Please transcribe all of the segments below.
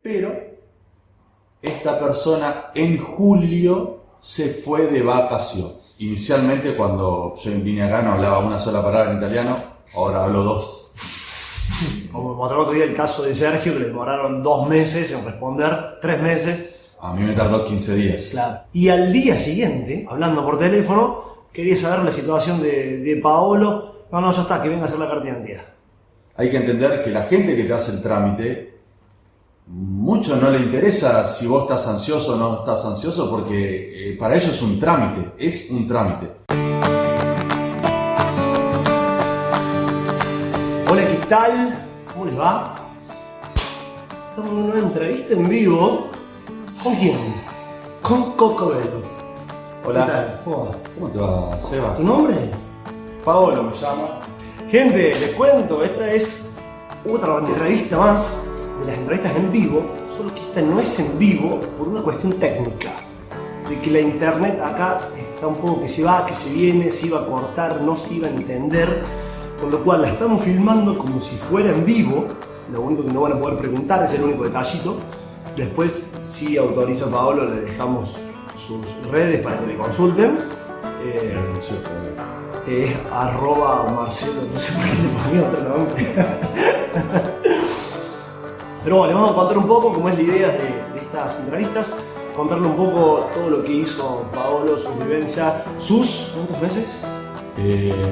Pero esta persona en julio se fue de vacaciones. Inicialmente cuando yo vine acá no hablaba una sola palabra en italiano, ahora hablo 2. Como mostró otro día el caso de Sergio, que le demoraron 2 meses en responder, 3 meses. A mí me tardó 15 días. Claro. Y al día siguiente, hablando por teléfono, quería saber la situación de Paolo. No, ya está, que venga a hacer la carta de identidad. Hay que entender que la gente que te hace el trámite, mucho no le interesa si vos estás ansioso o no estás ansioso, porque para ellos es un trámite. Hola, ¿qué tal? ¿Cómo les va? Estamos en una entrevista en vivo. ¿Con quién? Con Coco Bello. Hola. ¿Qué tal? ¿Cómo va? ¿Cómo te va, Seba? ¿Tu nombre? Paolo me llama. Gente, les cuento, esta es otra entrevista más de las entrevistas en vivo, solo que esta no es en vivo por una cuestión técnica. De que la internet acá está un poco que se va, que se viene, se iba a cortar, no se iba a entender. Con lo cual la estamos filmando como si fuera en vivo. Lo único que no van a poder preguntar es el único detallito. Después, si autoriza Paolo, le dejamos sus redes para que le consulten. Es @Marcelo, no sé por qué le ponía otro nombre. Pero bueno, les vamos a contar un poco cómo es la idea de estas entrevistas. Contarle un poco todo lo que hizo Paolo, su vivencia, ¿cuántos meses?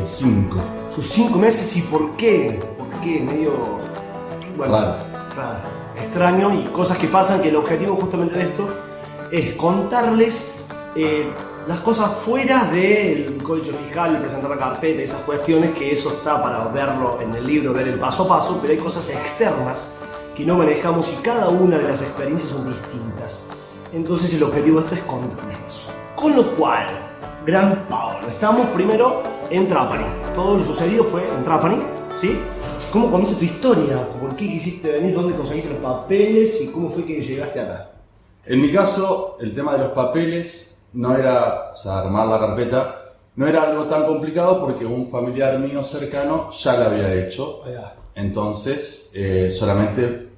5. Sus 5 meses y por qué. Medio. Bueno, raro, extraño y cosas que pasan, que el objetivo justamente de esto es contarles las cosas fuera del código fiscal, presentar la carpeta, esas cuestiones, que eso está para verlo en el libro, ver el paso a paso, pero hay cosas externas que no manejamos y cada una de las experiencias son distintas. Entonces el objetivo de esto es contarles eso. Con lo cual, gran Paolo, estamos primero en Trapani. Todo lo sucedido fue en Trapani, ¿sí? ¿Cómo comienza tu historia? ¿Por qué quisiste venir? ¿Dónde conseguiste los papeles? ¿Y cómo fue que llegaste acá? En mi caso, el tema de los papeles no era, armar la carpeta, no era algo tan complicado porque un familiar mío cercano ya lo había hecho. Allá. Entonces, solamente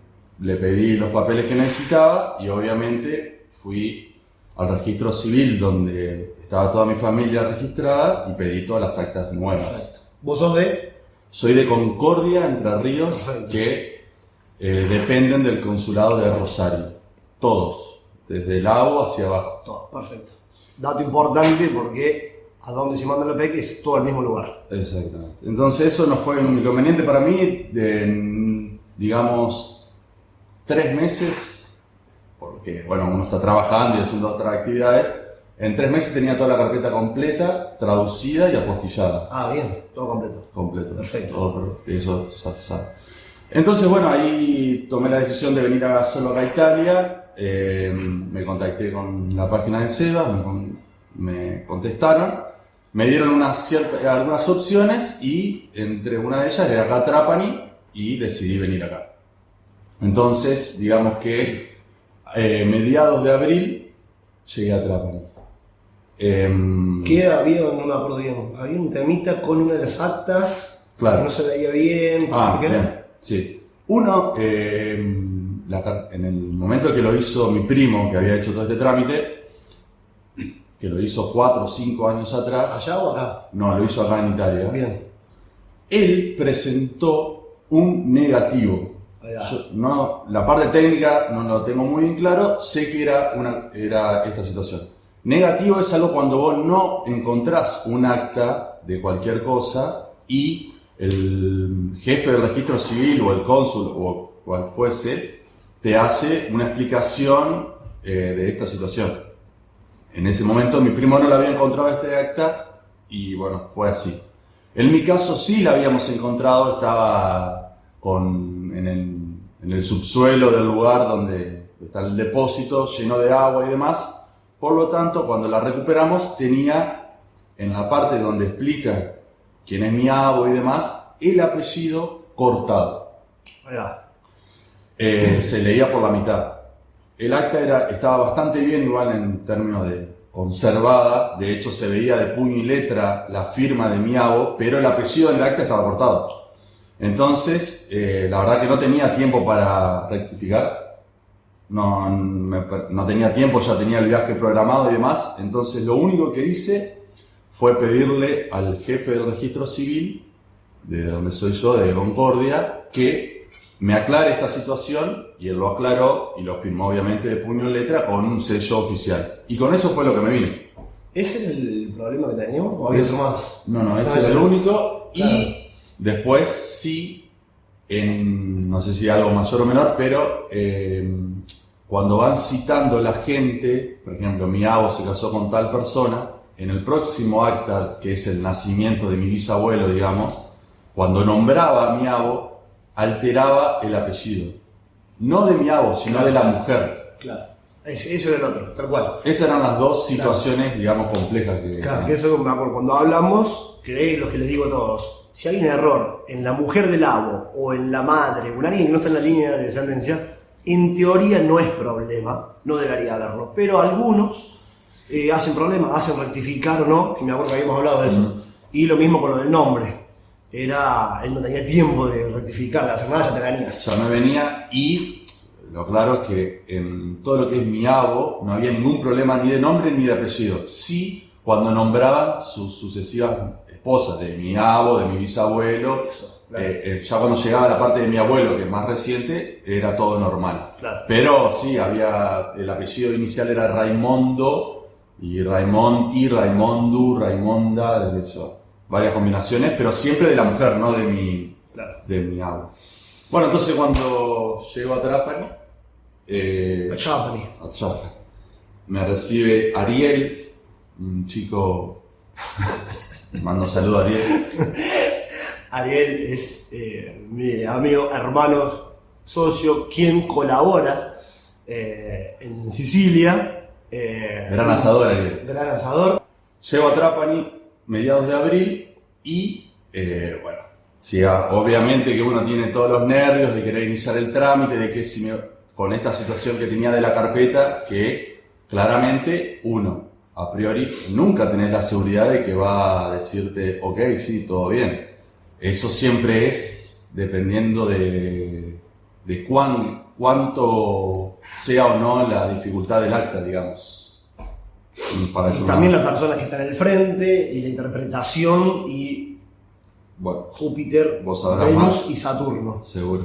le pedí los papeles que necesitaba y obviamente fui al registro civil donde estaba toda mi familia registrada y pedí todas las actas nuevas. Perfecto. ¿Vos sos de? Soy de Concordia, Entre Ríos, Perfecto. que dependen del consulado de Rosario. Todos, desde el ABO hacia abajo. Todo, perfecto. Dato importante porque a donde se manda la PEC es todo el mismo lugar. Exactamente. Entonces eso no fue un inconveniente para mí de, digamos, 3 meses, porque bueno, uno está trabajando y haciendo otras actividades. En 3 meses tenía toda la carpeta completa, traducida y apostillada. Ah, bien, todo completo. Completo. Perfecto. Todo, eso ya se sabe. Entonces, bueno, ahí tomé la decisión de venir a hacerlo acá a Italia. Me contacté con la página de Seba, me contestaron, me dieron algunas opciones y entre una de ellas era acá Trapani y decidí venir acá. Entonces, digamos que mediados de abril llegué a Trapani. ¿Qué había? No me acuerdo bien. Había un temita con una de las actas, Claro. que no se veía bien. ¿Qué era? Bien, sí. Uno, en el momento que lo hizo mi primo, que había hecho todo este trámite, que lo hizo 4 o 5 años atrás. ¿Allá o acá? No, lo hizo acá en Italia. Bien. Él presentó un negativo. Allá. La parte técnica no lo tengo muy bien claro, sé que era esta situación. Negativo es algo cuando vos no encontrás un acta de cualquier cosa y el jefe del registro civil o el cónsul o cual fuese te hace una explicación de esta situación. En ese momento mi primo no le había encontrado este acta y bueno, fue así. En mi caso sí la habíamos encontrado, estaba en el subsuelo del lugar donde está el depósito lleno de agua y demás. Por lo tanto, cuando la recuperamos tenía en la parte donde explica quién es mi abo y demás, el apellido cortado. Allá. Se leía por la mitad. El acta estaba bastante bien, igual en términos de conservada. De hecho, se veía de puño y letra la firma de mi abo, pero el apellido en el acta estaba cortado. Entonces, la verdad que no tenía tiempo para rectificar. no tenía tiempo, ya tenía el viaje programado y demás, entonces lo único que hice fue pedirle al jefe del registro civil, de donde soy yo, de Concordia, que me aclare esta situación, y él lo aclaró y lo firmó obviamente de puño y letra con un sello oficial. Y con eso fue lo que me vine. ¿Ese era el problema que teníamos o había otro más? No, ese era el único. Claro. Y después sí, no sé si algo mayor o menor, pero cuando van citando la gente, por ejemplo, mi abuelo se casó con tal persona, en el próximo acta, que es el nacimiento de mi bisabuelo, digamos, cuando nombraba a mi abuelo, alteraba el apellido. No de mi abuelo, sino de la mujer. Claro. Eso era el otro, tal cual. Esas eran las dos situaciones, digamos, complejas que... Claro, que eso me acuerdo. Cuando hablamos, que es lo que les digo a todos, si hay un error en la mujer del abo o en la madre o en alguien que no está en la línea de descendencia, en teoría no es problema, no debería haberlo. Pero algunos hacen problema, hacen rectificar o no, que me acuerdo que habíamos hablado de eso. Y lo mismo con lo del nombre. Él no tenía tiempo de rectificar, de hacer nada, ya te venías. Ya me venía, y lo claro es que en todo lo que es mi abuelo no había ningún problema ni de nombre ni de apellido. Sí, cuando nombraban sus sucesivas esposas, de mi abuelo, de mi bisabuelo, Eso, claro. Ya cuando llegaba la parte de mi abuelo, que es más reciente, era todo normal. Claro. Pero sí, el apellido inicial era Raimondo, y Raimonti, Raimondu, Raimonda, de hecho, varias combinaciones, pero siempre de la mujer, no de mi abuelo. Bueno, entonces cuando llego a Trapani, A Trapani. me recibe Ariel, un chico, mando un saludo a Ariel. Ariel es mi amigo, hermano, socio, quien colabora en Sicilia. Gran asador, Ariel. Gran asador. Llego a Trapani mediados de abril y, bueno, sí, obviamente que uno tiene todos los nervios de querer iniciar el trámite, de que con esta situación que tenía de la carpeta, que claramente uno, a priori, nunca tenés la seguridad de que va a decirte, ok, sí, todo bien. Eso siempre es dependiendo de cuánto sea o no la dificultad del acta, digamos. Y también las personas que están en el frente, y la interpretación, y bueno, Júpiter, vos sabrás Venus más. Y Saturno. Seguro.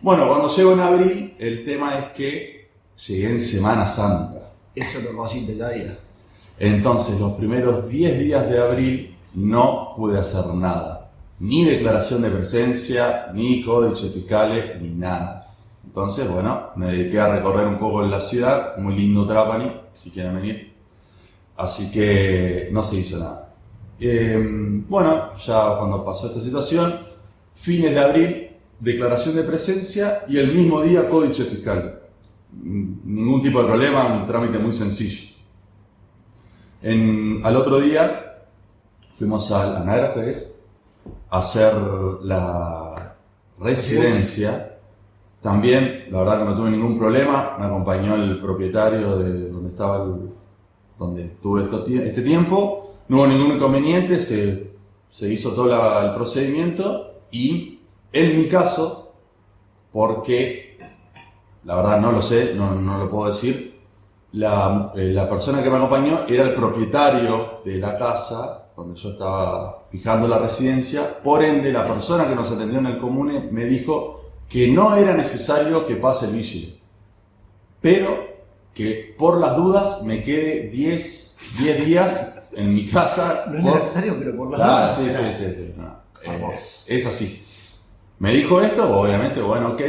Bueno, cuando llego en abril, el tema es que llegué en Semana Santa. Es otra cosita de la vida. Entonces, los primeros 10 días de abril no pude hacer nada. Ni declaración de presencia, ni códice fiscales, ni nada. Entonces, bueno, me dediqué a recorrer un poco la ciudad. Muy lindo Trapani, si quieren venir. Así que no se hizo nada. Bueno, ya cuando pasó esta situación, fines de abril, declaración de presencia y el mismo día códice fiscal. Ningún tipo de problema, un trámite muy sencillo. Al otro día fuimos al Anágrafe a hacer la residencia. También, la verdad que no tuve ningún problema, me acompañó el propietario de donde estuve este tiempo. No hubo ningún inconveniente, se hizo todo el procedimiento, y en mi caso, porque la verdad no lo sé, no lo puedo decir, la persona que me acompañó era el propietario de la casa donde yo estaba fijando la residencia. Por ende, la persona que nos atendió en el comune me dijo que no era necesario que pase el vigile, pero que por las dudas me quede 10 días en mi casa. No es necesario, pero por las dudas. Sí. No. Es así. Me dijo esto, obviamente, bueno, ok.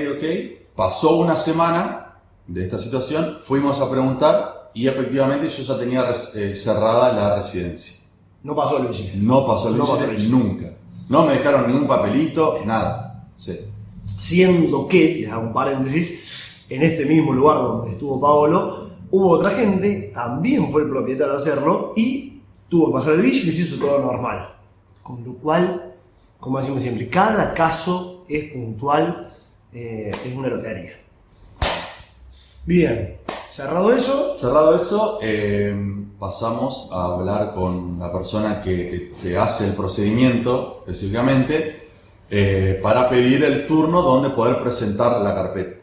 Pasó una semana de esta situación, fuimos a preguntar y efectivamente yo ya tenía cerrada la residencia. No pasó el vigile. No pasó el vigile nunca. No me dejaron ningún papelito, nada. Sí. Siendo que, les hago un paréntesis, en este mismo lugar donde estuvo Paolo, hubo otra gente, también fue el propietario de hacerlo, y tuvo que pasar el vigile y se hizo todo normal. Con lo cual, como decimos siempre, cada caso es puntual, es una lotería. Bien, cerrado eso, pasamos a hablar con la persona que te hace el procedimiento específicamente, para pedir el turno donde poder presentar la carpeta.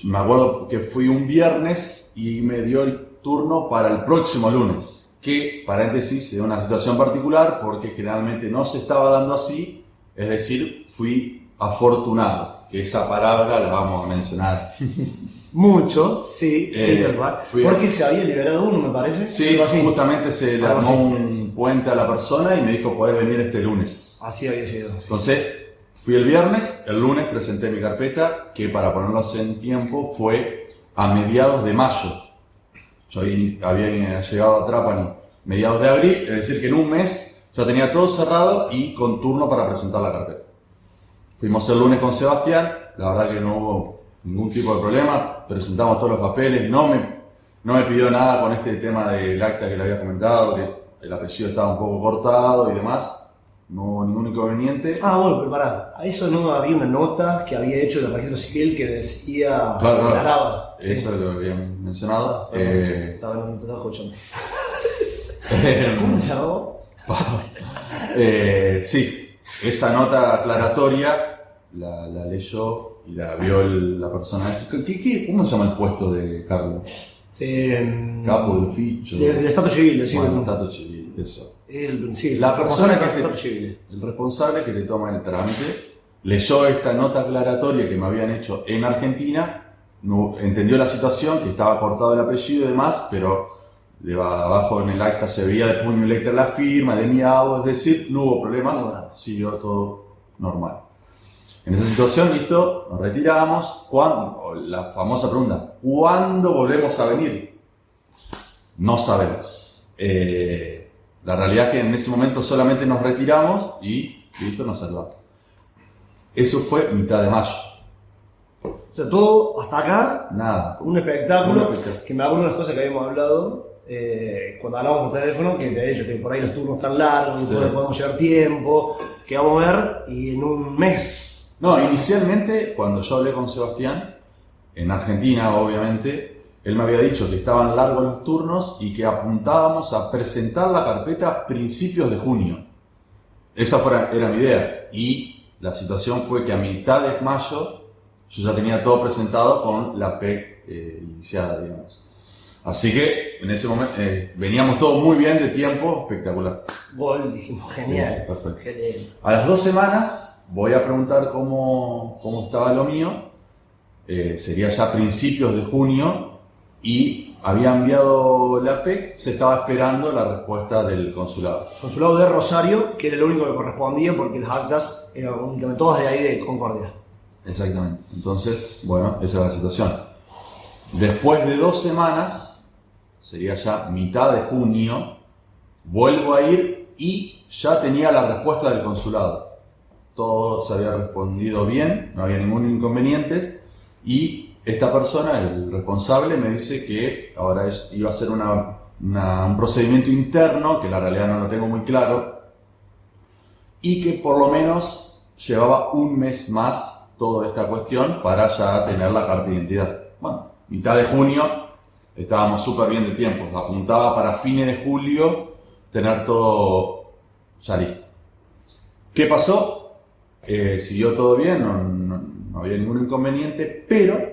Me acuerdo que fui un viernes y me dio el turno para el próximo lunes, que, paréntesis, es una situación particular porque generalmente no se estaba dando así, es decir, fui afortunado, que esa palabra la vamos a mencionar. Mucho, sí, tal cual. Porque se había liberado uno, me parece. Sí, justamente se le armó un puente a la persona y me dijo, podés venir este lunes. Así había sido. Sí. Entonces, fui el viernes, el lunes presenté mi carpeta, que para ponerlos en tiempo fue a mediados de mayo. Yo había llegado a Trapani mediados de abril, es decir que en un mes ya tenía todo cerrado y con turno para presentar la carpeta. Fuimos el lunes con Sebastián, la verdad que no hubo ningún tipo de problema, presentamos todos los papeles, no me pidió nada con este tema del acta que le había comentado, que el apellido estaba un poco cortado y demás. No hubo ningún inconveniente. Bueno, pero pará, a eso no había una nota que había hecho el registro civil que decía, claro, declaraba. Eso sí. lo habían mencionado. Estaba escuchando. ¿Cómo se llamó? Sí, esa nota aclaratoria la leyó y la vio la persona. ¿Cómo se llama el puesto de Carlos? Sí, Capo del oficio. Sí, el Estado Civil, sí. Bueno, el Estado Civil, eso. La persona el responsable que te toma el trámite leyó esta nota aclaratoria que me habían hecho en Argentina, entendió la situación, que estaba cortado el apellido y demás, pero de abajo en el acta se veía de puño y letra la firma, de miado, es decir, no hubo problemas, siguió todo normal. En esa situación, listo, nos retiramos. La famosa pregunta, ¿cuándo volvemos a venir? No sabemos. La realidad es que en ese momento solamente nos retiramos y listo, nos salvamos. Eso fue mitad de mayo. O sea, todo hasta acá, nada. Un espectáculo. Que me acuerdo de las cosas que habíamos hablado cuando hablábamos por teléfono, que te he dicho que por ahí los turnos están largos, sí. Podemos llevar tiempo, que vamos a ver, y en un mes. No, inicialmente, cuando yo hablé con Sebastián, en Argentina, obviamente, él me había dicho que estaban largos los turnos y que apuntábamos a presentar la carpeta a principios de junio. Esa era mi idea. Y la situación fue que a mitad de mayo yo ya tenía todo presentado con la PEC iniciada, digamos. Así que en ese momento veníamos todo muy bien de tiempo, espectacular. Gol, dijimos, genial. Perfecto. Genial. A las 2 semanas voy a preguntar cómo estaba lo mío. Sería ya principios de junio. Y había enviado la PEC, se estaba esperando la respuesta del consulado. Consulado de Rosario, que era lo único que correspondía porque las actas eran únicamente todas de ahí de Concordia. Exactamente. Entonces, bueno, esa era la situación. Después de 2 semanas, sería ya mitad de junio, vuelvo a ir y ya tenía la respuesta del consulado. Todo se había respondido bien, no había ningún inconveniente y esta persona, el responsable, me dice que ahora iba a ser un procedimiento interno, que la realidad no lo tengo muy claro, y que por lo menos llevaba un mes más toda esta cuestión para ya tener la carta de identidad. Bueno, mitad de junio, estábamos súper bien de tiempo, apuntaba para fines de julio tener todo ya listo. ¿Qué pasó? Siguió todo bien, no había ningún inconveniente, pero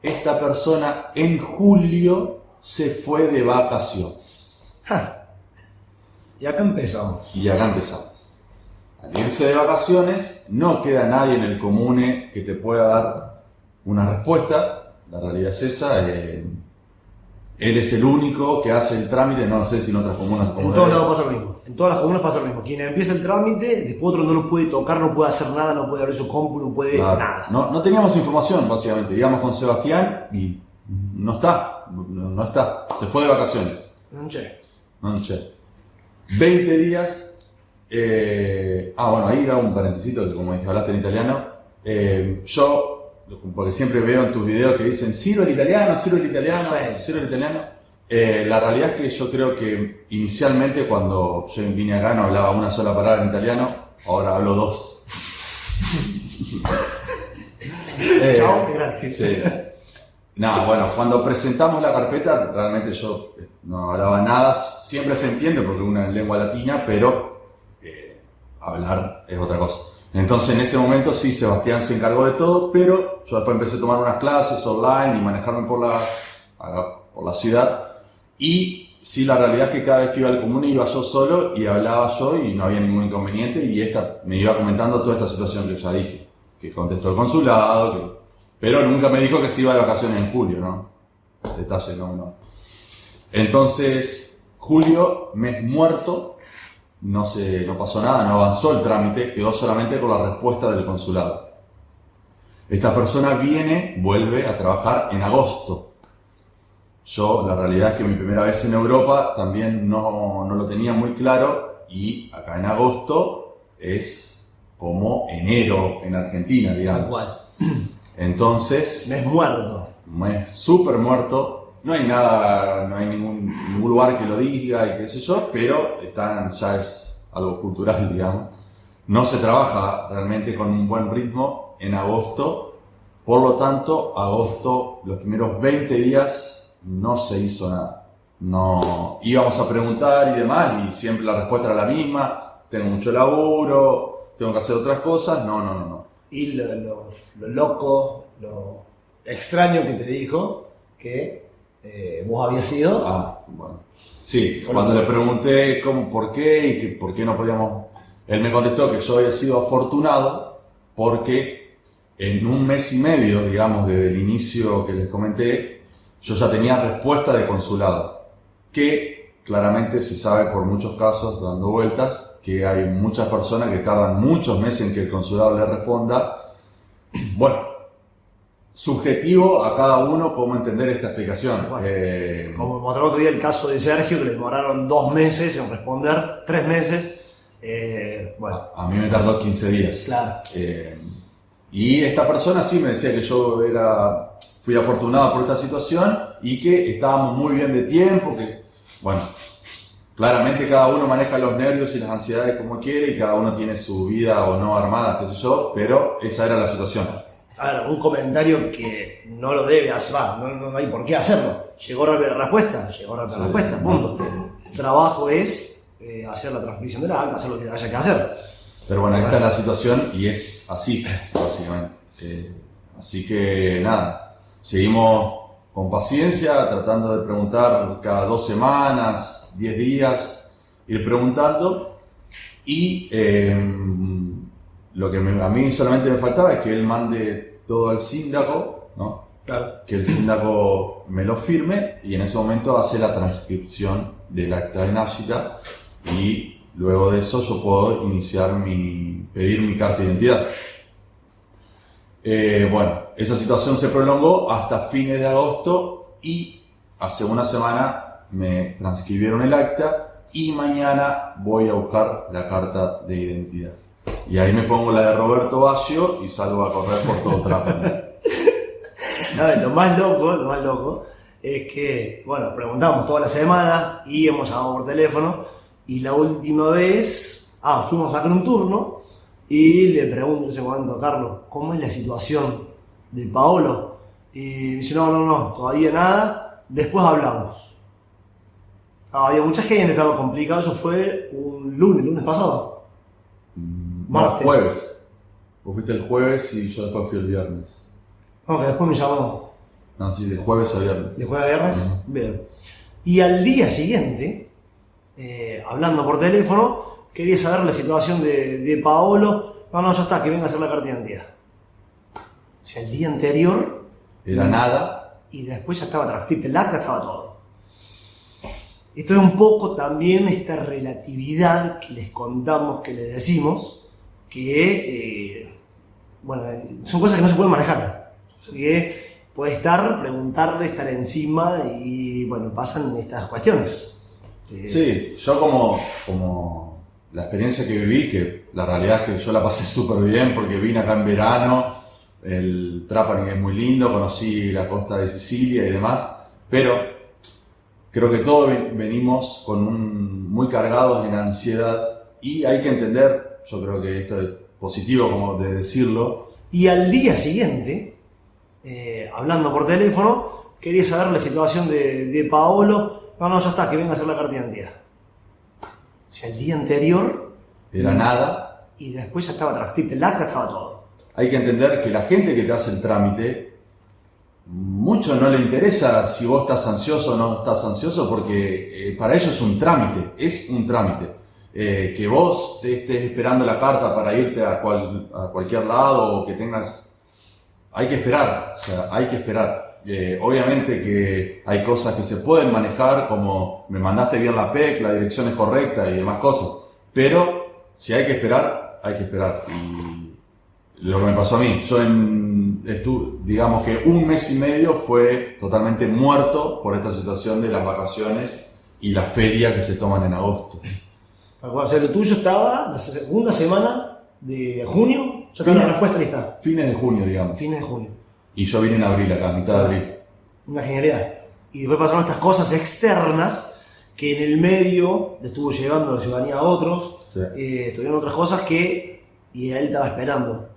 esta persona en julio se fue de vacaciones. Y acá empezamos. Al irse de vacaciones, no queda nadie en el comune que te pueda dar una respuesta. La realidad es esa. Él es el único que hace el trámite. No sé si en otras comunas como en todos lados pasa lo mismo. En todas las comunas pasa lo mismo. Quien empieza el trámite, después otro no lo puede tocar, no puede hacer nada, no puede abrir su compu, no puede nada. No teníamos información, básicamente. Íbamos con Sebastián y no está. Se fue de vacaciones. Non c'è. 20 días. Bueno, ahí va un paréntesis que como hablaste en italiano. Yo, porque siempre veo en tus videos que dicen Ciro el italiano. La realidad es que yo creo que inicialmente cuando yo vine acá no hablaba una sola palabra en italiano, ahora hablo 2. Chao, gracias. Sí. No, bueno, cuando presentamos la carpeta realmente yo no hablaba nada, siempre se entiende porque es una lengua latina, pero hablar es otra cosa. Entonces en ese momento sí, Sebastián se encargó de todo, pero yo después empecé a tomar unas clases online y manejarme por la ciudad. Y sí, la realidad es que cada vez que iba al común iba yo solo y hablaba yo y no había ningún inconveniente, y esta me iba comentando toda esta situación que ya dije, que contestó el consulado, pero nunca me dijo que se iba de vacaciones en julio, ¿no? Detalle, no. Entonces, julio, mes muerto, no pasó nada, no avanzó el trámite, quedó solamente con la respuesta del consulado. Esta persona vuelve a trabajar en agosto. Yo, la realidad es que mi primera vez en Europa también no lo tenía muy claro, y acá en agosto es como enero en Argentina, digamos. Igual. Entonces... Mes muerto. Mes súper muerto. No hay nada, no hay ningún lugar que lo diga y qué sé yo, pero ya es algo cultural, digamos. No se trabaja realmente con un buen ritmo en agosto, por lo tanto, agosto, los primeros 20 días no se hizo nada. No, íbamos a preguntar y demás, y siempre la respuesta era la misma: tengo mucho laburo, tengo que hacer otras cosas. No. Y lo loco, lo extraño que te dijo que vos habías ido. Bueno. Sí, cuando le pregunté por qué y por qué no podíamos, él me contestó que yo había sido afortunado porque en un mes y medio, digamos, desde el inicio que les comenté, yo ya tenía respuesta de consulado, que claramente se sabe por muchos casos dando vueltas que hay muchas personas que tardan muchos meses en que el consulado le responda. Bueno, subjetivo a cada uno cómo entender esta explicación. Bueno, como mostró otro día el caso de Sergio, que le demoraron 2 meses en responder, 3 meses. Bueno. A mí me tardó 15 días. Claro. Y esta persona sí me decía que yo fui afortunado por esta situación y que estábamos muy bien de tiempo, que, bueno, claramente cada uno maneja los nervios y las ansiedades como quiere y cada uno tiene su vida o no armada, qué sé yo, pero esa era la situación. A ver, un comentario que no lo debe hacer, no hay por qué hacerlo. Llegó rápida la respuesta, punto. El trabajo es hacer la transmisión de la acta, hacer lo que haya que hacer. Pero bueno, esta es la situación y es así, básicamente. Así que nada, seguimos con paciencia, tratando de preguntar cada 2 semanas, 10 días, ir preguntando. Y lo que a mí solamente me faltaba es que él mande todo al síndaco, ¿no? Claro. Que el síndaco me lo firme y en ese momento hace la transcripción del acta de Nashita, y luego de eso yo puedo pedir mi carta de identidad. Bueno, esa situación se prolongó hasta fines de agosto y hace una semana me transcribieron el acta y mañana voy a buscar la carta de identidad. Y ahí me pongo la de Roberto Baggio y salgo a correr por todo Trapani. Lo más loco es que, bueno, preguntamos toda la semana y hemos llamado por teléfono, y la última vez, fuimos a sacar un turno y le pregunto en ese momento a Carlos, ¿cómo es la situación de Paolo? Y me dice, no, todavía nada, después hablamos. Había mucha gente, estaba complicado, eso fue un lunes pasado. Martes. Jueves. Vos fuiste el jueves y yo después fui el viernes. No, que después me llamó. No, sí, de jueves a viernes. ¿De jueves a viernes? Bien. Y al día siguiente, hablando por teléfono, quería saber la situación de Paolo. No, ya está, que venga a hacer la carta de identidad. O sea, el día anterior... Era nada. Y después ya estaba transcripto, el acta estaba todo. Esto es un poco también esta relatividad que les contamos, que les decimos, que, son cosas que no se pueden manejar. Que puede preguntarle, estar encima y, pasan estas cuestiones. Sí, yo como la experiencia que viví, que la realidad es que yo la pasé súper bien porque vine acá en verano, el Trapani es muy lindo, conocí la costa de Sicilia y demás, pero creo que todos venimos muy cargados en ansiedad y hay que entender, yo creo que esto es positivo como de decirlo. Y al día siguiente, hablando por teléfono, quería saber la situación de Paolo. No, ya está, que venga a hacer la carta de identidad. O sea, el día anterior... Era nada. y después ya estaba transcripto, el acta estaba todo. Hay que entender que la gente que te hace el trámite, mucho no le interesa si vos estás ansioso o no estás ansioso, porque para ellos es un trámite, que vos te estés esperando la carta para irte a cualquier lado o que tengas... Hay que esperar, obviamente que hay cosas que se pueden manejar, como me mandaste bien la PEC, la dirección es correcta y demás cosas, pero si hay que esperar, hay que esperar. Y lo que me pasó a mí, yo digamos que 1 mes y medio fue totalmente muerto por esta situación de las vacaciones y las ferias que se toman en agosto. O sea, lo tuyo estaba la segunda semana de junio, ya tenía la respuesta lista. Fines de junio, digamos. Fines de junio. Y yo vine en abril acá, mitad de abril. Una genialidad. Y después pasaron estas cosas externas que en el medio le estuvo llevando la ciudadanía a otros. Sí. Tuvieron otras cosas y él estaba esperando.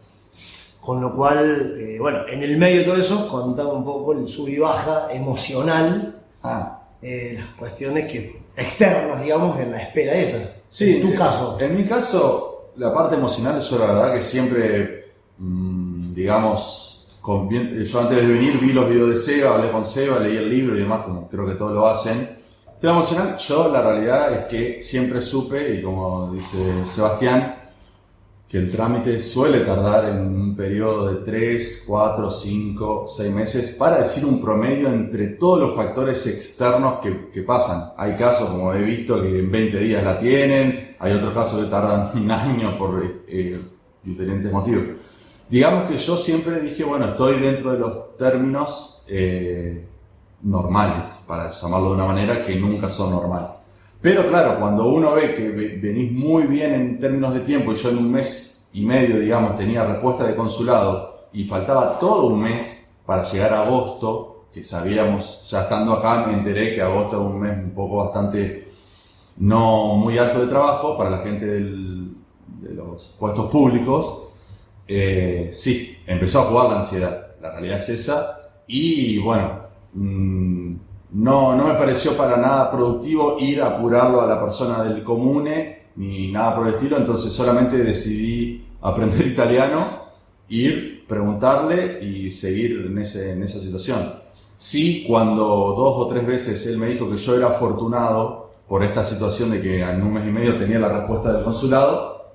Con lo cual, bueno, en el medio de todo eso, contaba un poco el sub y baja emocional. Las cuestiones externas, digamos, en la espera esa. Sí, en tu caso. En mi caso, la parte emocional, yo la verdad que siempre, digamos, yo antes de venir vi los videos de Seba, hablé con Seba, leí el libro y demás, como creo que todos lo hacen. Tema emocional, yo la realidad es que siempre supe, y como dice Sebastián, que el trámite suele tardar en un periodo de 3, 4, 5, 6 meses, para decir un promedio entre todos los factores externos que pasan. Hay casos, como he visto, que en 20 días la tienen, hay otros casos que tardan 1 año por diferentes motivos. Digamos que yo siempre dije, bueno, estoy dentro de los términos normales, para llamarlo de una manera, que nunca son normales. Pero claro, cuando uno ve que venís muy bien en términos de tiempo, y yo en 1 mes y medio, digamos, tenía respuesta de consulado, y faltaba todo 1 mes para llegar a agosto, que sabíamos, ya estando acá me enteré que agosto es un mes un poco bastante no muy alto de trabajo para la gente de los puestos públicos. Sí, empezó a jugar la ansiedad, la realidad es esa, y bueno, no me pareció para nada productivo ir a apurarlo a la persona del comune, ni nada por el estilo, entonces solamente decidí aprender italiano, ir, preguntarle y seguir en esa situación. Sí, cuando 2 o 3 veces él me dijo que yo era afortunado por esta situación de que en 1 mes y medio tenía la respuesta del consulado,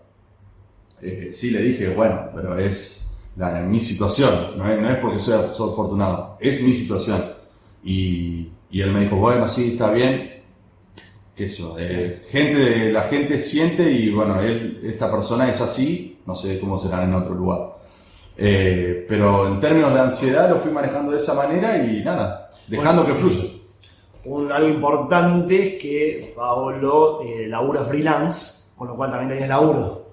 sí le dije, bueno, pero es mi situación, no es porque soy afortunado, es mi situación. Y él me dijo, bueno, sí, está bien, qué sé yo, la gente siente y bueno, esta persona es así, no sé cómo será en otro lugar. Pero en términos de ansiedad lo fui manejando de esa manera y nada, dejando que fluya. Algo importante es que Paolo labura freelance, con lo cual también tenés laburo.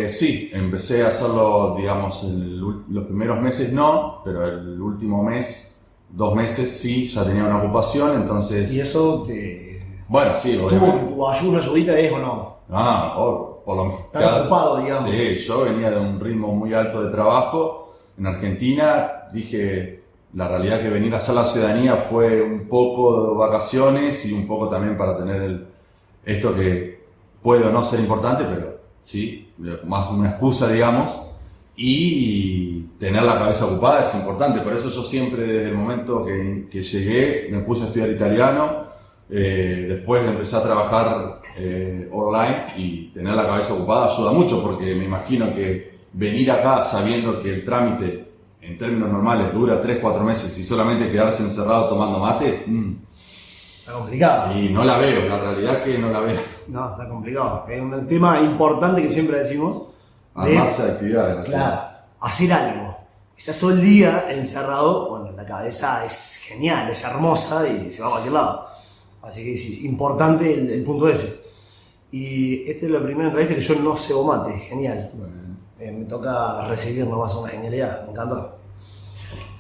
Sí, empecé a hacerlo, digamos, los primeros meses no, pero el último mes, 2 meses sí, ya tenía una ocupación, entonces... ¿Y eso te...? Bueno, sí, ¿Tu ayuda, ayudita es o no? Por lo menos... ¿Estás ocupado, digamos? Sí, yo venía de un ritmo muy alto de trabajo en Argentina, dije, la realidad que venir a hacer la ciudadanía fue un poco de vacaciones y un poco también para tener esto que puede o no ser importante, pero sí, más una excusa, digamos. Y tener la cabeza ocupada es importante, por eso yo siempre desde el momento que llegué me puse a estudiar italiano, después empecé a trabajar online, y tener la cabeza ocupada ayuda mucho, porque me imagino que venir acá sabiendo que el trámite en términos normales dura 3-4 meses y solamente quedarse encerrado tomando mates, está complicado. Y no la veo, la realidad es que no la veo. No, está complicado. Es un tema importante que siempre decimos. Armarse de actividades. Claro, hacer algo. Estás todo el día encerrado, bueno, la cabeza es genial, es hermosa y se va a cualquier lado. Así que es importante el punto ese. Y esta es la primera entrevista que yo no cebo mate, es genial. Bueno. Me toca recibir nomás una genialidad, me encantó.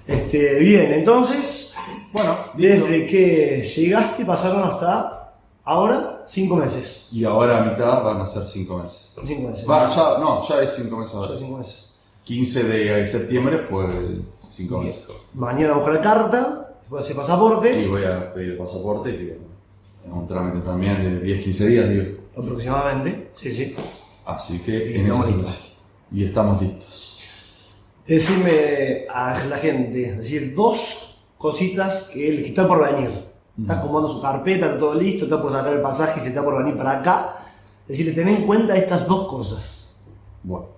Bien, entonces, bueno, desde que llegaste pasaron hasta ahora 5 meses. Y ahora a mitad van a ser 5 meses. 5 meses. Ya es 5 meses ahora. Ya 5 meses. 15 de septiembre fue 5 meses. Mañana buscar la carta, después hacer pasaporte. Y voy a pedir el pasaporte, que es un trámite también de 10-15 días, digo. Aproximadamente, sí. Así que Y en esa estamos situación. listos. Y estamos listos. Decirme a la gente, es decir, 2 cositas que está por venir. Está acomodando su carpeta, está todo listo, está por sacar el pasaje y se está por venir para acá. Es decir, ten en cuenta estas 2 cosas. Bueno,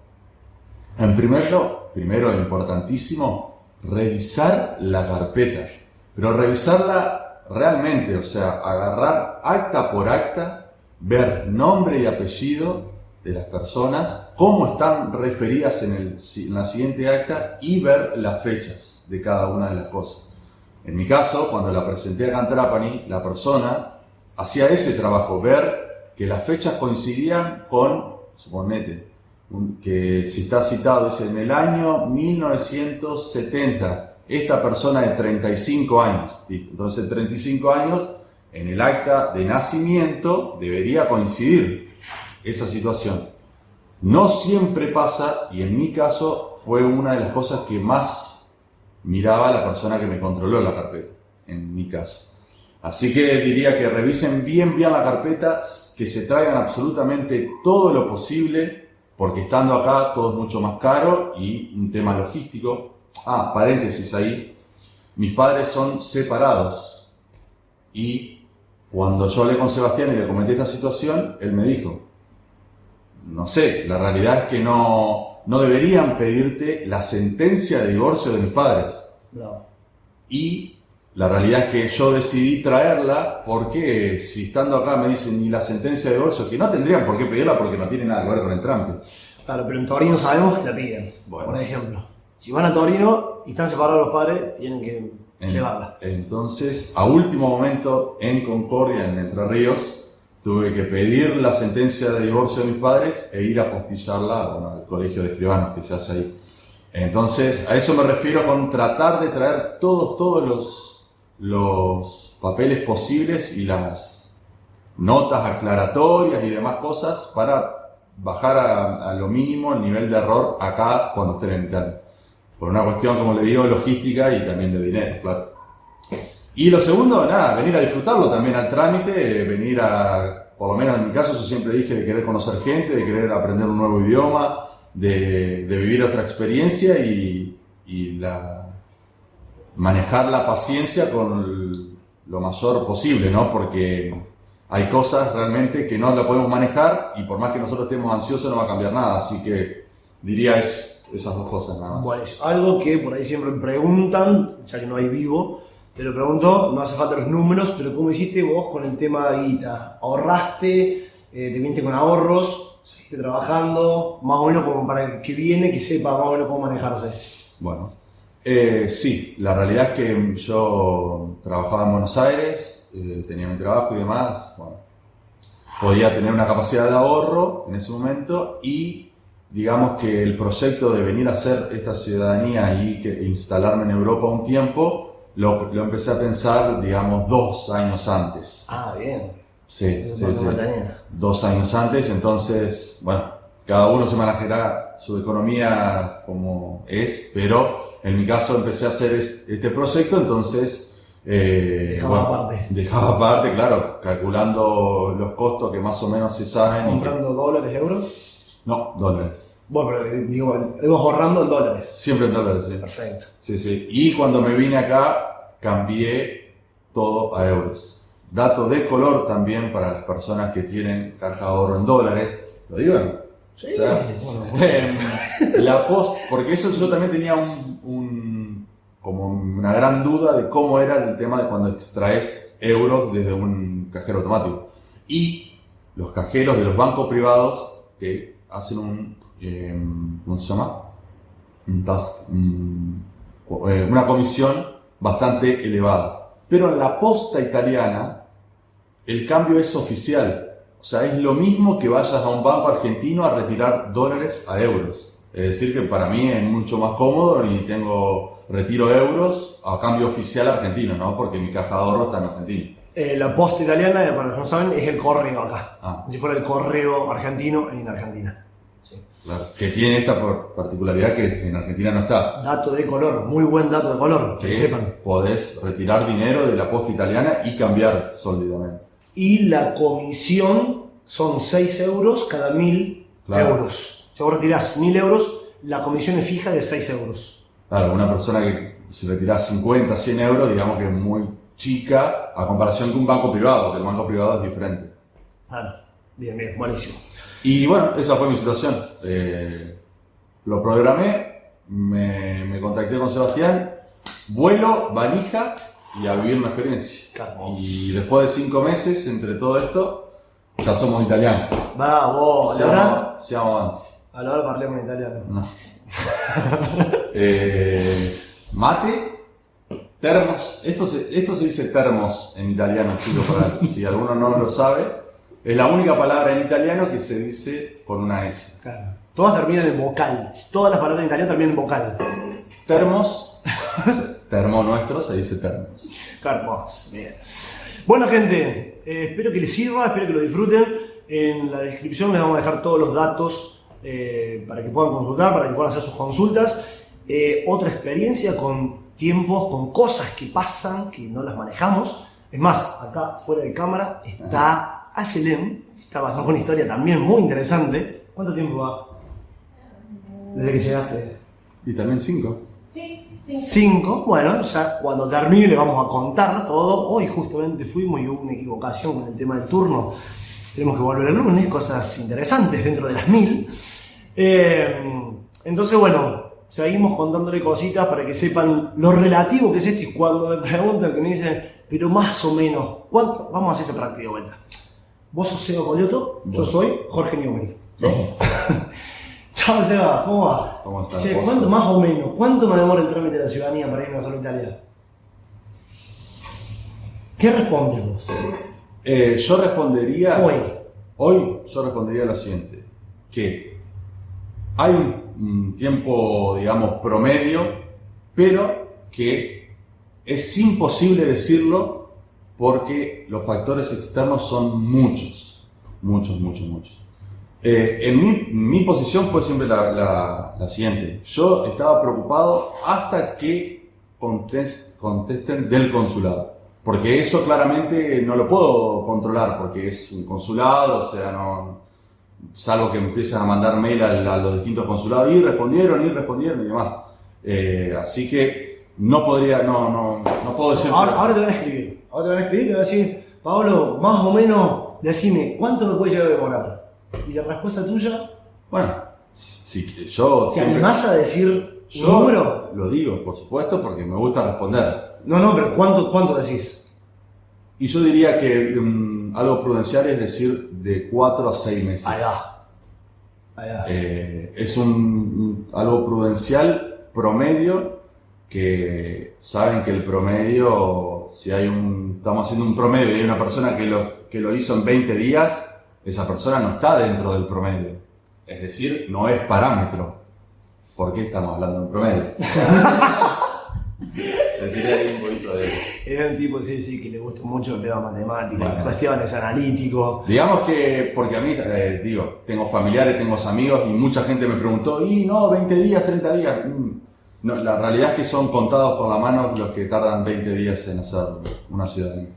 primero importantísimo, revisar la carpeta. Pero revisarla realmente, o sea, agarrar acta por acta, ver nombre y apellido de las personas, cómo están referidas en la siguiente acta y ver las fechas de cada una de las cosas. En mi caso, cuando la presenté a Cantrapani, la persona hacía ese trabajo, ver que las fechas coincidían con, suponete, que si está citado, dice, en el año 1970, esta persona de 35 años. Entonces, 35 años, en el acta de nacimiento debería coincidir esa situación. No siempre pasa, y en mi caso fue una de las cosas que más miraba la persona que me controló la carpeta, en mi caso. Así que diría que revisen bien la carpeta, que se traigan absolutamente todo lo posible, porque estando acá todo es mucho más caro y un tema logístico. Paréntesis ahí, mis padres son separados y cuando yo hablé con Sebastián y le comenté esta situación, él me dijo, no sé, la realidad es que no deberían pedirte la sentencia de divorcio de mis padres. Bravo. Y la realidad es que yo decidí traerla porque si estando acá me dicen ni la sentencia de divorcio, que no tendrían por qué pedirla porque no tiene nada que ver con el trámite. Claro, pero en Torino sabemos que la piden, Bueno. por ejemplo. Si van a Torino y están separados los padres, tienen que llevarla. Entonces, a último momento, en Concordia, en Entre Ríos, tuve que pedir la sentencia de divorcio de mis padres e ir a apostillarla al colegio de escribanos que se hace ahí. Entonces, a eso me refiero con tratar de traer todos los papeles posibles y las notas aclaratorias y demás cosas para bajar a lo mínimo el nivel de error acá cuando estén en Italia. Por una cuestión, como le digo, logística y también de dinero, claro. Y lo segundo, venir a disfrutarlo también al trámite, venir por lo menos en mi caso, yo siempre dije de querer conocer gente, de querer aprender un nuevo idioma, de vivir otra experiencia y manejar la paciencia con lo mayor posible, ¿no? Porque hay cosas realmente que no la podemos manejar y por más que nosotros estemos ansiosos no va a cambiar nada, así que diría esas 2 cosas nada más. Bueno, es algo que por ahí siempre me preguntan, ya que no hay vivo, te lo pregunto, no hace falta los números, pero ¿cómo hiciste vos con el tema de guita? ¿Ahorraste? ¿Te viniste con ahorros? ¿Seguiste trabajando? Más o menos como para el que viene, que sepa más o menos cómo manejarse. Bueno, sí, la realidad es que yo trabajaba en Buenos Aires, tenía mi trabajo y demás, bueno, podía tener una capacidad de ahorro en ese momento y digamos que el proyecto de venir a hacer esta ciudadanía y instalarme en Europa un tiempo, lo empecé a pensar, digamos, 2 años antes. Bien. Sí. No 2 años antes, entonces, bueno, cada uno se manejará su economía como es, pero en mi caso empecé a hacer este proyecto, entonces... dejaba aparte, claro, calculando los costos que más o menos se saben. ¿Comprando dólares, euros? No, dólares. Bueno, pero digo, ahorrando en dólares. Siempre en dólares, sí. Perfecto. Sí. Y cuando me vine acá, cambié todo a euros. Dato de color también para las personas que tienen caja de ahorro en dólares. ¿Lo digo? Sí. O sea, porque eso yo también tenía como una gran duda de cómo era el tema de cuando extraes euros desde un cajero automático. Y los cajeros de los bancos privados que hacen ¿cómo se llama? Una comisión bastante elevada. Pero en la posta italiana el cambio es oficial. O sea, es lo mismo que vayas a un banco argentino a retirar dólares a euros. Es decir, que para mí es mucho más cómodo y retiro euros a cambio oficial argentino, ¿no? Porque mi caja de ahorro está en Argentina. La posta italiana, para los que no saben, es el correo acá. Ah. Si fuera el correo argentino en Argentina. Sí. Claro, que tiene esta particularidad que en Argentina no está. Dato de color, muy buen dato de color, que sepan. Podés retirar dinero de la posta italiana y cambiar sólidomente. Y la comisión son 6 euros cada 1000 euros. Si vos retirás 1.000 euros, la comisión es fija de 6 euros. Claro, una persona que si retirás 50, 100 euros, digamos que es muy chica a comparación de un banco privado, que el banco privado es diferente. Claro, bien, buenísimo. Y bueno, esa fue mi situación. Lo programé, me contacté con Sebastián, vuelo, valija y a vivir una experiencia. Claro. Y después de 5 meses, entre todo esto, ya somos italianos. Bravo, allora? Siamo avanti. Allora parliamo in italiano. No. Mate, termos. Esto se dice termos en italiano, chicos, para si alguno no lo sabe. Es la única palabra en italiano que se dice con una S. Claro. Todas terminan en vocal. Todas las palabras en italiano terminan en vocal. Termos, termo nuestro se dice termos. Carmos, bien. Bueno, gente, espero que les sirva, espero que lo disfruten. En la descripción les vamos a dejar todos los datos para que puedan consultar, para que puedan hacer sus consultas. Otra experiencia con tiempos, con cosas que pasan, que no las manejamos. Es más, acá fuera de cámara está Ayelem, está pasando una historia también muy interesante. ¿Cuánto tiempo va? Desde que llegaste. Y también 5. Sí, 5, bueno, ya cuando termine le vamos a contar todo. Hoy justamente fuimos y hubo una equivocación con el tema del turno. Tenemos que volver el lunes, cosas interesantes dentro de las 1000. Entonces, bueno, seguimos contándole cositas para que sepan lo relativo que es esto. Y cuando me preguntan, que me dicen, pero más o menos, ¿cuánto? Vamos a hacer esa práctica de vuelta. Vos sos Seba Colioto, yo soy Jorge Newbery. Chao Seba, ¿cómo va? ¿Cómo estás? Che, ¿cuánto más o menos? ¿Cuánto me demora el trámite de la ciudadanía para irme a solo Italia? ¿Qué respondes vos? Yo respondería... Hoy. Yo respondería lo siguiente. Que hay un tiempo, digamos, promedio, pero que es imposible decirlo porque los factores externos son muchos. En mi posición fue siempre la siguiente. Yo estaba preocupado hasta que contesten del consulado. Porque eso claramente no lo puedo controlar, porque es un consulado, o sea, no, salvo que empiezan a mandar mail a los distintos consulados y respondieron y demás. Así que no podría, no puedo decir... Ahora te van a escribir. Ahora te van a escribir y te van a decir, Pablo, más o menos, decime, ¿cuánto me puede llegar a demorar? Y la respuesta tuya... Bueno, si yo... ¿Te animás a decir un yo número? Lo digo, por supuesto, porque me gusta responder. No, pero ¿cuánto decís? Y yo diría que algo prudencial es decir de 4 a 6 meses. Ahí va. Es algo prudencial promedio, que saben que el promedio, si estamos haciendo un promedio y hay una persona que lo hizo en 20 días, esa persona no está dentro del promedio. Es decir, no es parámetro. ¿Por qué estamos hablando de un promedio? Es un tipo, sí, que le gusta mucho el tema matemático, bueno, cuestiones analíticos. Digamos que, porque a mí, tengo familiares, tengo amigos y mucha gente me preguntó, 20 días, 30 días. No, la realidad es que son contados con la mano los que tardan 20 días en hacer una ciudadanía.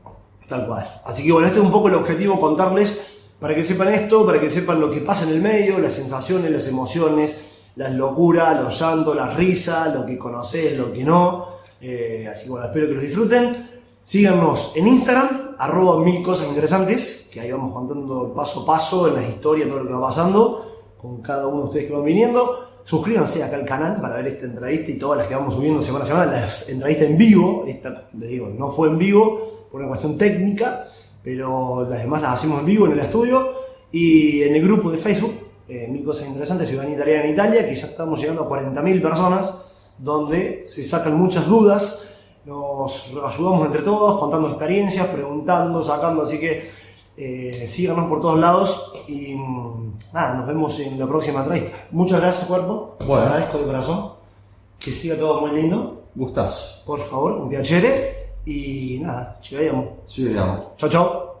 Tal cual. Así que bueno, este es un poco el objetivo, contarles para que sepan esto, para que sepan lo que pasa en el medio, las sensaciones, las emociones, las locuras, los llantos, las risas, lo que conocés, lo que no. Así que bueno, espero que los disfruten. Síganos en Instagram, @1000cosasinteresantes, que ahí vamos contando paso a paso en las historias, todo lo que va pasando con cada uno de ustedes que van viniendo. Suscríbanse acá al canal para ver esta entrevista y todas las que vamos subiendo semana a semana. Las entrevistas en vivo, esta, les digo, no fue en vivo por una cuestión técnica, pero las demás las hacemos en vivo en el estudio y en el grupo de Facebook, 1000 cosas interesantes, Ciudadanía Italiana en Italia, que ya estamos llegando a 40.000 personas, donde se sacan muchas dudas, nos ayudamos entre todos, contando experiencias, preguntando, sacando, así que síganos por todos lados y nada, nos vemos en la próxima entrevista. Muchas gracias, cuerpo. Bueno. Agradezco de corazón. Que siga todo muy lindo. Gustazo. Por favor, un piacere y nada, ci vediamo. Ci vediamo. Ciao ciao.